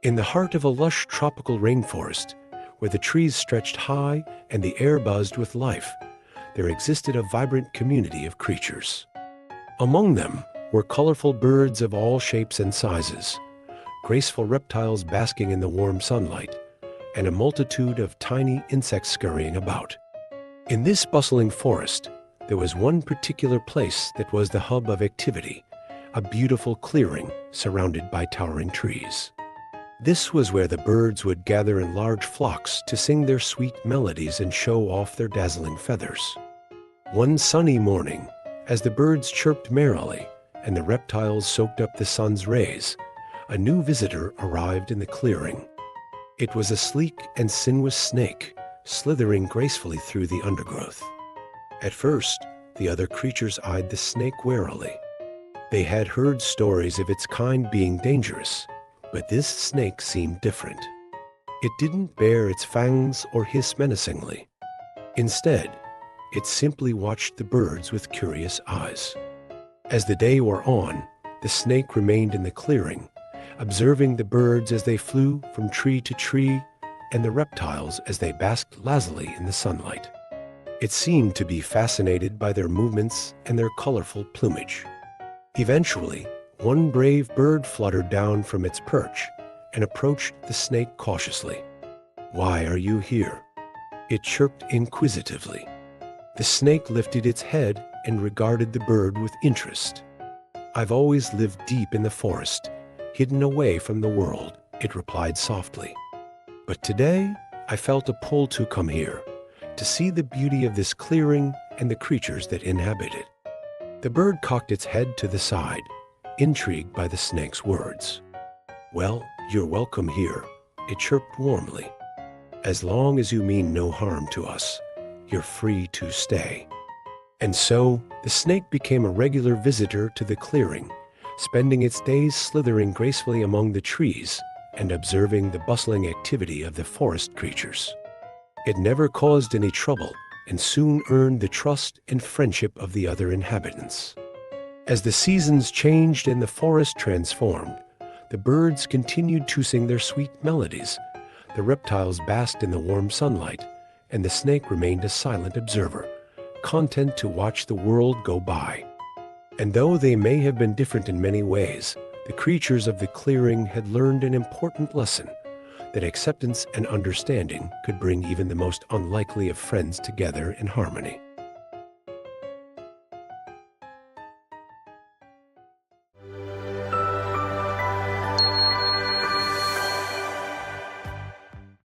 In the heart of a lush tropical rainforest, where the trees stretched high and the air buzzed with life, there existed a vibrant community of creatures. Among them were colorful birds of all shapes and sizes, graceful reptiles basking in the warm sunlight, and a multitude of tiny insects scurrying about. In this bustling forest, there was one particular place that was the hub of activity, a beautiful clearing surrounded by towering trees. This was where the birds would gather in large flocks to sing their sweet melodies and show off their dazzling feathers. One sunny morning, as the birds chirped merrily and the reptiles soaked up the sun's rays, a new visitor arrived in the clearing. It was a sleek and sinuous snake, slithering gracefully through the undergrowth. At first, the other creatures eyed the snake warily. They had heard stories of its kind being dangerous, but this snake seemed different. It didn't bare its fangs or hiss menacingly. Instead, it simply watched the birds with curious eyes. As the day wore on, the snake remained in the clearing, observing the birds as they flew from tree to tree and the reptiles as they basked lazily in the sunlight. It seemed to be fascinated by their movements and their colorful plumage. Eventually, one brave bird fluttered down from its perch and approached the snake cautiously. "Why are you here?" it chirped inquisitively. The snake lifted its head and regarded the bird with interest. "I've always lived deep in the forest, hidden away from the world," it replied softly. "But today, I felt a pull to come here, to see the beauty of this clearing and the creatures that inhabit it." The bird cocked its head to the side, intrigued by the snake's words. "Well, you're welcome here," it chirped warmly. "As long as you mean no harm to us, you're free to stay." And so, the snake became a regular visitor to the clearing, spending its days slithering gracefully among the trees and observing the bustling activity of the forest creatures. It never caused any trouble and soon earned the trust and friendship of the other inhabitants. As the seasons changed and the forest transformed, the birds continued to sing their sweet melodies, the reptiles basked in the warm sunlight, and the snake remained a silent observer, content to watch the world go by. And though they may have been different in many ways, the creatures of the clearing had learned an important lesson, that acceptance and understanding could bring even the most unlikely of friends together in harmony.